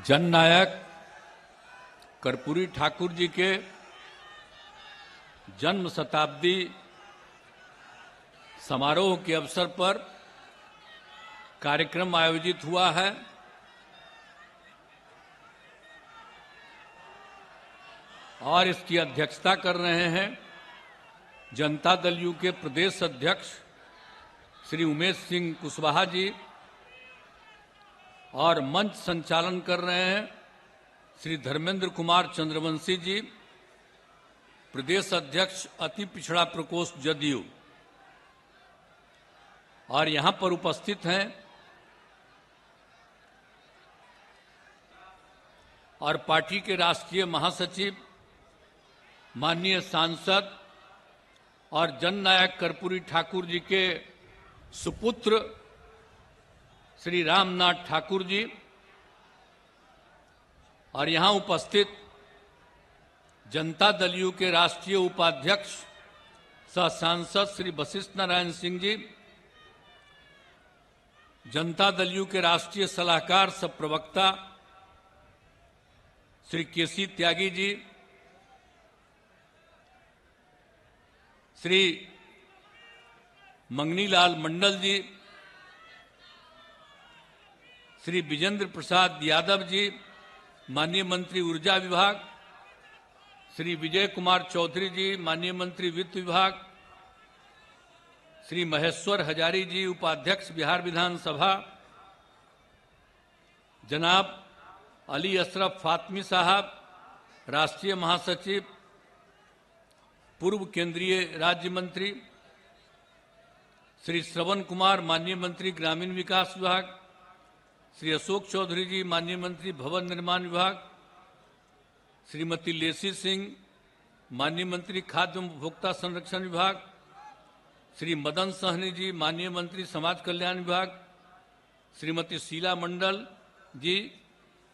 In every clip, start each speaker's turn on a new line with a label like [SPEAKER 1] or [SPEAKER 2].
[SPEAKER 1] जननायक कर्पूरी ठाकुर जी के जन्म शताब्दी समारोह के अवसर पर कार्यक्रम आयोजित हुआ है। और इसकी अध्यक्षता कर रहे हैं जनता दल यू के प्रदेश अध्यक्ष श्री उमेश सिंह कुशवाहा जी, और मंच संचालन कर रहे हैं श्री धर्मेंद्र कुमार चंद्रवंशी जी, प्रदेश अध्यक्ष अति पिछड़ा प्रकोष्ठ जदयू। और यहां पर उपस्थित हैं और पार्टी के राष्ट्रीय महासचिव माननीय सांसद और जननायक कर्पूरी ठाकुर जी के सुपुत्र श्री रामनाथ ठाकुर जी, और यहां उपस्थित जनता दल यू के राष्ट्रीय उपाध्यक्ष सह सांसद श्री वशिष्ठ नारायण सिंह जी, जनता दल यू के राष्ट्रीय सलाहकार सह प्रवक्ता श्री केसी त्यागी जी, श्री मंगनीलाल मंडल जी, श्री विजेंद्र प्रसाद यादव जी, माननीय मंत्री ऊर्जा विभाग, श्री विजय कुमार चौधरी जी, माननीय मंत्री वित्त विभाग, श्री महेश्वर हजारी जी, उपाध्यक्ष बिहार विधानसभा, जनाब अली अशरफ फातमी साहब, राष्ट्रीय महासचिव, पूर्व केंद्रीय राज्य मंत्री, श्री श्रवण कुमार, माननीय मंत्री ग्रामीण विकास विभाग, श्री अशोक चौधरी जी, माननीय मंत्री भवन निर्माण विभाग, श्रीमती लेसी सिंह, माननीय मंत्री खाद्य एवं उपभोक्ता संरक्षण विभाग, श्री मदन सहनी जी, माननीय मंत्री समाज कल्याण विभाग, श्रीमती शीला मंडल जी,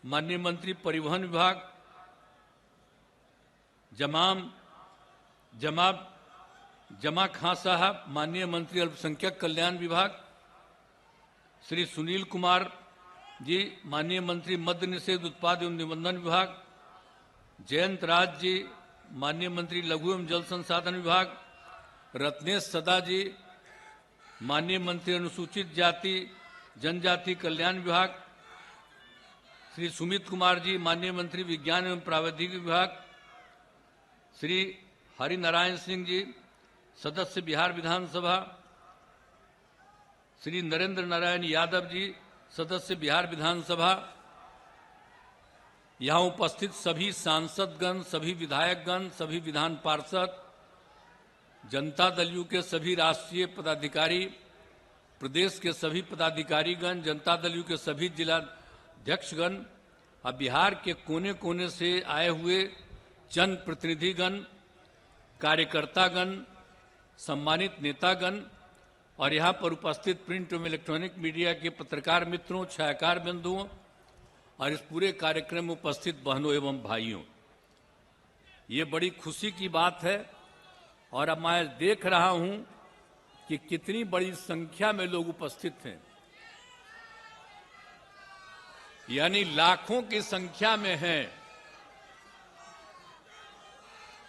[SPEAKER 1] माननीय मंत्री परिवहन विभाग, जमा खां साहब, माननीय मंत्री अल्पसंख्यक कल्याण विभाग, श्री सुनील कुमार जी, माननीय मंत्री मद्य निषेध उत्पाद एवं निबंधन विभाग, जयंत राज जी, माननीय मंत्री लघु एवं जल संसाधन विभाग, रत्नेश सदा जी, माननीय मंत्री अनुसूचित जाति जनजाति कल्याण विभाग, श्री सुमित कुमार जी, माननीय मंत्री विज्ञान एवं प्रावैधिक विभाग, श्री हरिनारायण सिंह जी, सदस्य बिहार विधानसभा, श्री नरेंद्र नारायण यादव जी, सदस्य बिहार विधानसभा, यहां उपस्थित सभी सांसदगण, सभी विधायकगण, सभी विधान पार्षद, जनता दल यू के सभी राष्ट्रीय पदाधिकारी, प्रदेश के सभी पदाधिकारीगण, जनता दल यू के सभी जिलाध्यक्षगण, और बिहार के कोने कोने से आए हुए जनप्रतिनिधिगण, कार्यकर्तागण, सम्मानित नेतागण, और यहाँ पर उपस्थित प्रिंट एवं इलेक्ट्रॉनिक मीडिया के पत्रकार मित्रों, छायाकार बंधुओं, और इस पूरे कार्यक्रम में उपस्थित बहनों एवं भाइयों, ये बड़ी खुशी की बात है। और अब मैं देख रहा हूं कि कितनी बड़ी संख्या में लोग उपस्थित हैं, यानी लाखों की संख्या में हैं।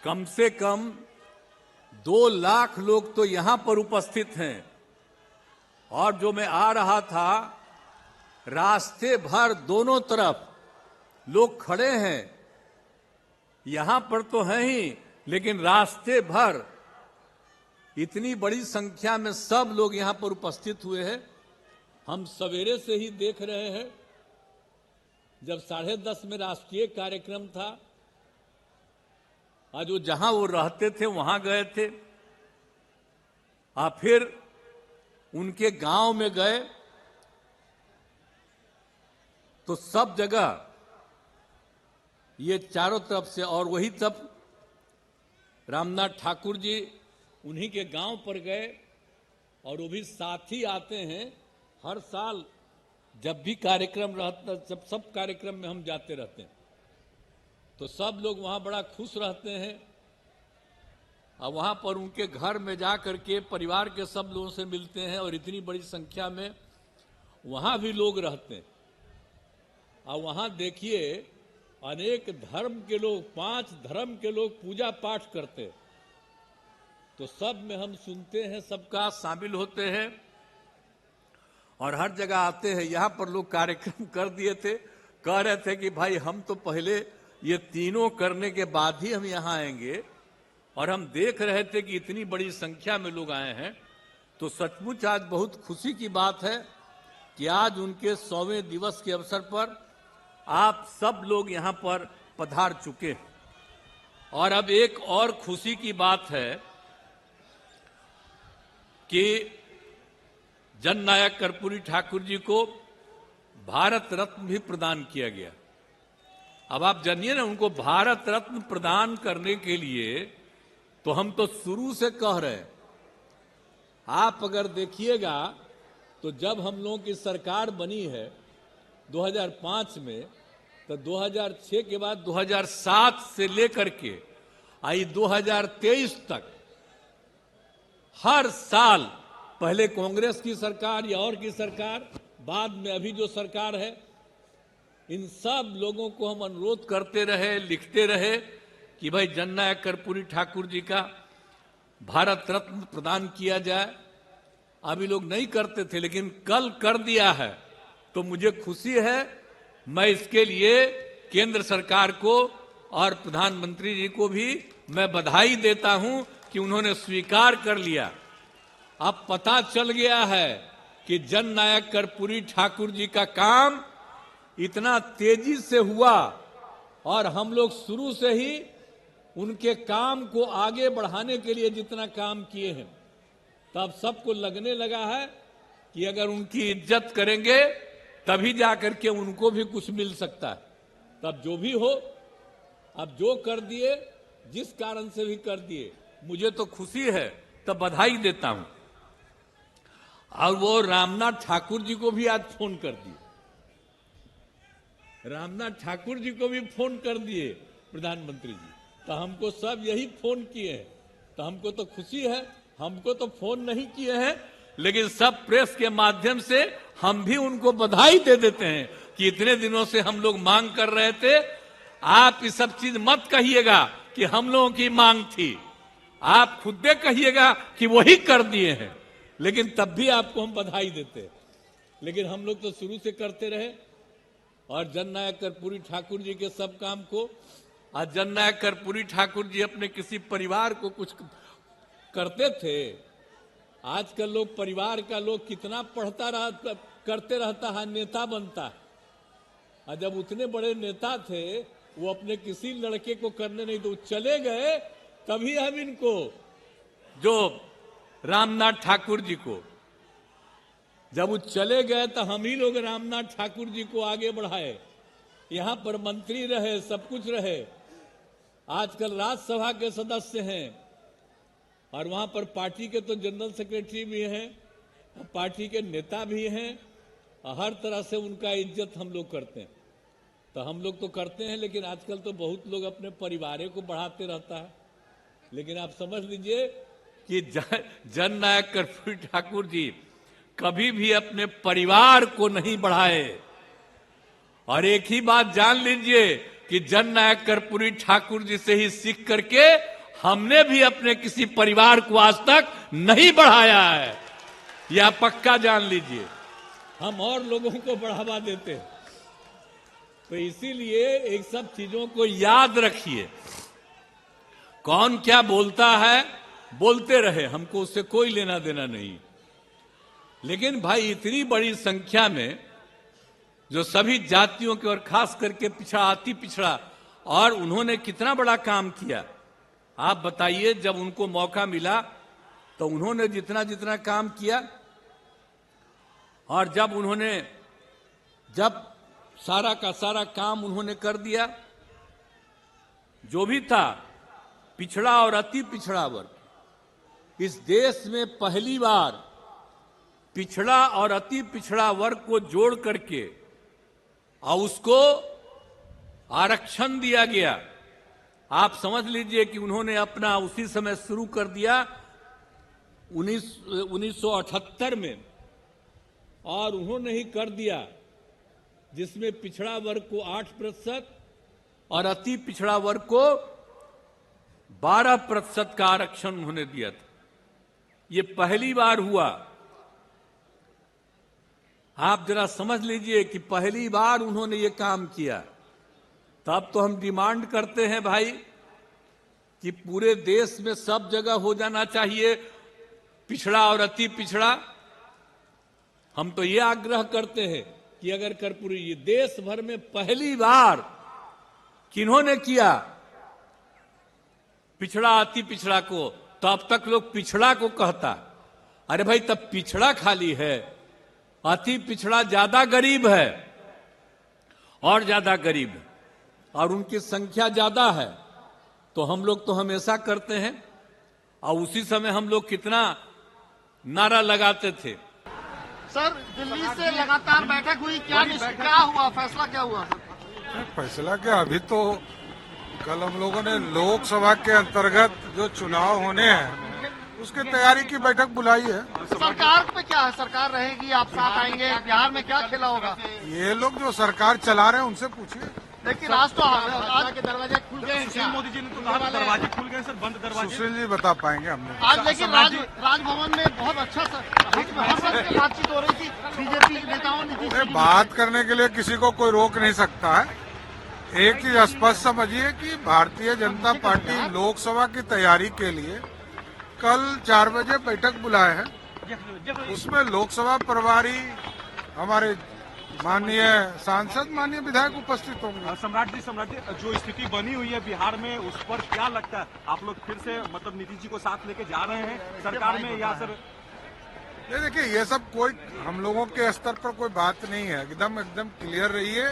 [SPEAKER 1] कम से कम 2 लाख लोग तो यहां पर उपस्थित हैं। और जो मैं आ रहा था, रास्ते भर दोनों तरफ लोग खड़े हैं, यहां पर तो हैं ही, लेकिन रास्ते भर इतनी बड़ी संख्या में सब लोग यहां पर उपस्थित हुए हैं। हम सवेरे से ही देख रहे हैं, जब 10:30 में राष्ट्रीय कार्यक्रम था, आज वो जहां वो रहते थे वहां गए थे, फिर उनके गांव में गए, तो सब जगह ये चारों तरफ से, और वही तब रामनाथ ठाकुर जी उन्हीं के गांव पर गए, और वो भी साथ ही आते हैं हर साल, जब भी कार्यक्रम रहता, जब सब कार्यक्रम में हम जाते रहते हैं, तो सब लोग वहां बड़ा खुश रहते हैं। और वहां पर उनके घर में जा करके परिवार के सब लोगों से मिलते हैं, और इतनी बड़ी संख्या में वहां भी लोग रहते हैं। और वहां देखिए अनेक धर्म के लोग, 5 धर्म के लोग पूजा पाठ करते, तो सब में हम सुनते हैं, सबका शामिल होते हैं और हर जगह आते हैं। यहां पर लोग कार्यक्रम कर दिए थे, कह रहे थे कि भाई हम तो पहले ये तीनों करने के बाद ही हम यहां आएंगे, और हम देख रहे थे कि इतनी बड़ी संख्या में लोग आए हैं। तो सचमुच आज बहुत खुशी की बात है कि आज उनके 100वें दिवस के अवसर पर आप सब लोग यहां पर पधार चुके हैं। और अब एक और खुशी की बात है कि जननायक कर्पूरी ठाकुर जी को भारत रत्न भी प्रदान किया गया। अब आप जानिए ना, उनको भारत रत्न प्रदान करने के लिए तो हम तो शुरू से कह रहे हैं। आप अगर देखिएगा तो जब हम लोगों की सरकार बनी है 2005 में, तो 2006 के बाद 2007 से लेकर के आई 2023 तक हर साल, पहले कांग्रेस की सरकार या और की सरकार, बाद में अभी जो सरकार है, इन सब लोगों को हम अनुरोध करते रहे, लिखते रहे कि भाई जननायक कर्पूरी ठाकुर जी का भारत रत्न प्रदान किया जाए। अभी लोग नहीं करते थे, लेकिन कल कर दिया है, तो मुझे खुशी है। मैं इसके लिए केंद्र सरकार को और प्रधानमंत्री जी को भी मैं बधाई देता हूं कि उन्होंने स्वीकार कर लिया। अब पता चल गया है कि जननायक कर्पूरी ठाकुर जी का काम इतना तेजी से हुआ, और हम लोग शुरू से ही उनके काम को आगे बढ़ाने के लिए जितना काम किए हैं, तब सबको लगने लगा है कि अगर उनकी इज्जत करेंगे तभी जाकर के उनको भी कुछ मिल सकता है। तब जो भी हो, अब जो कर दिए, जिस कारण से भी कर दिए, मुझे तो खुशी है, तब बधाई देता हूं। और वो रामनाथ ठाकुर जी को भी आज फोन कर दिए, रामनाथ ठाकुर जी को भी फोन कर दिए प्रधानमंत्री जी। तो हमको सब यही फोन किए हैं, तो हमको तो खुशी है। हमको तो फोन नहीं किए हैं, लेकिन सब प्रेस के माध्यम से हम भी उनको बधाई दे देते हैं कि इतने दिनों से हम लोग मांग कर रहे थे। आप ये सब चीज मत कहिएगा कि हम लोगों की मांग थी, आप खुद दे कहिएगा कि वही कर दिए हैं, लेकिन तब भी आपको हम बधाई देते हैं। लेकिन हम लोग तो शुरू से करते रहे, और जननायक कर्पूरी ठाकुर जी के सब काम को, आज जननायक कर्पूरी ठाकुर जी अपने किसी परिवार को कुछ करते थे। आजकल लोग परिवार का लोग कितना करते रहता है, नेता बनता है। और जब उतने बड़े नेता थे, वो अपने किसी लड़के को करने नहीं दो, चले गए, तभी हम इनको, जो रामनाथ ठाकुर जी को, जब वो चले गए तो हम ही लोग रामनाथ ठाकुर जी को आगे बढ़ाए। यहां पर मंत्री रहे, सब कुछ रहे, आजकल राज्यसभा के सदस्य हैं, और वहां पर पार्टी के तो जनरल सेक्रेटरी भी हैं, पार्टी के नेता भी हैं, और हर तरह से उनका इज्जत हम लोग करते हैं। तो हम लोग तो करते हैं, लेकिन आजकल तो बहुत लोग अपने परिवार को बढ़ाते रहता है। लेकिन आप समझ लीजिए कि जननायक कर्पूरी ठाकुर जी कभी भी अपने परिवार को नहीं बढ़ाए। और एक ही बात जान लीजिए कि जननायक कर्पूरी ठाकुर जी से ही सीख करके हमने भी अपने किसी परिवार को आज तक नहीं बढ़ाया है, यह पक्का जान लीजिए। हम और लोगों को बढ़ावा देते हैं। तो इसीलिए एक सब चीजों को याद रखिए। कौन क्या बोलता है, बोलते रहे, हमको उससे कोई लेना देना नहीं। लेकिन भाई इतनी बड़ी संख्या में जो सभी जातियों के और खास करके पिछड़ा, अति पिछड़ा, और उन्होंने कितना बड़ा काम किया। आप बताइए, जब उनको मौका मिला तो उन्होंने जितना जितना काम किया, और जब सारा का सारा काम उन्होंने कर दिया, जो भी था पिछड़ा और अति पिछड़ा वर्ग, इस देश में पहली बार पिछड़ा और अति पिछड़ा वर्ग को जोड़ करके और उसको आरक्षण दिया गया। आप समझ लीजिए कि उन्होंने अपना उसी समय शुरू कर दिया 1978 में, और उन्होंने ही कर दिया जिसमें पिछड़ा वर्ग को 8% और अति पिछड़ा वर्ग को 12% का आरक्षण उन्होंने दिया था। ये पहली बार हुआ। आप जरा समझ लीजिए कि पहली बार उन्होंने ये काम किया। तब तो हम डिमांड करते हैं भाई कि पूरे देश में सब जगह हो जाना चाहिए पिछड़ा और अति पिछड़ा। हम तो ये आग्रह करते हैं कि अगर कर्पूरी ये देश भर में पहली बार किन्होंने किया पिछड़ा अति पिछड़ा को, तो अब तक लोग पिछड़ा को कहता। अरे भाई तब पिछड़ा खाली है, अति पिछड़ा ज्यादा गरीब है और ज्यादा गरीब है और उनकी संख्या ज्यादा है। तो हम लोग तो हमेशा करते हैं और उसी समय हम लोग कितना नारा लगाते थे।
[SPEAKER 2] सर, दिल्ली से लगातार बैठक हुई, क्या हुआ, फैसला क्या हुआ?
[SPEAKER 3] फैसला क्या, अभी तो कल हम लोगों ने लोकसभा के अंतर्गत जो चुनाव होने हैं उसकी तैयारी की बैठक बुलाई है।
[SPEAKER 2] सरकार पे क्या है, सरकार रहेगी, आप साथ आएंगे, बिहार में क्या खेला होगा?
[SPEAKER 3] ये लोग जो सरकार चला रहे हैं उनसे पूछिए।
[SPEAKER 2] लेकिन आज के दरवाजे खुल गए हैं।
[SPEAKER 4] सुशील मोदी जी ने तो कहा दरवाजे खुल गए सर, बंद दरवाजे।
[SPEAKER 3] सुशील जी बता पाएंगे हमने
[SPEAKER 2] आज। लेकिन राजभवन में बहुत अच्छा बातचीत हो रही थी बीजेपी नेताओं ने।
[SPEAKER 3] बात करने के लिए किसी को कोई रोक नहीं सकता है। एक चीज स्पष्ट समझिए कि भारतीय जनता पार्टी लोकसभा की तैयारी के लिए कल 4 बजे बैठक बुलाए हैं। उसमें लोकसभा प्रभारी, हमारे माननीय सांसद, माननीय विधायक उपस्थित होंगे।
[SPEAKER 4] सम्राट जी, जो स्थिति बनी हुई है बिहार में, उस पर क्या लगता है? आप लोग फिर से मतलब नीतीश जी को साथ लेके जा रहे हैं सरकार में या सर?
[SPEAKER 3] ये देखिए, ये सब कोई हम लोगों के स्तर पर कोई बात नहीं है। एकदम क्लियर रहिए।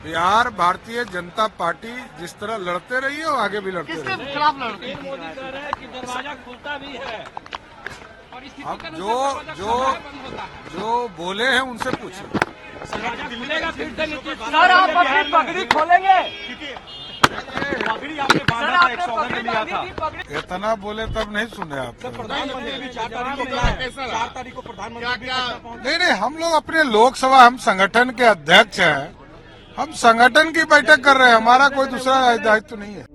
[SPEAKER 3] बिहार भारतीय जनता पार्टी जिस तरह लड़ते रही है वो आगे भी लड़ते रहिए।
[SPEAKER 2] किसके खिलाफ लड़ती है?
[SPEAKER 4] मोदी कह रहे हैं कि दरवाजा खुलता भी है और
[SPEAKER 3] अब जो बोले हैं उनसे पूछिए।
[SPEAKER 4] सर, आप अपनी पगड़ी खोलेंगे? पगड़ी आपने बांधा था, 100 में लिया था।
[SPEAKER 3] इतना बोले तब नहीं सुने आप।
[SPEAKER 4] प्रधानमंत्री भी 4 तारीख को बुलाया है। 4 तारीख को प्रधानमंत्री
[SPEAKER 3] नहीं, हम लोग अपने लोकसभा, हम संगठन के अध्यक्ष हैं, हम संगठन की बैठक कर रहे हैं। हमारा कोई दूसरा दायित्व नहीं है।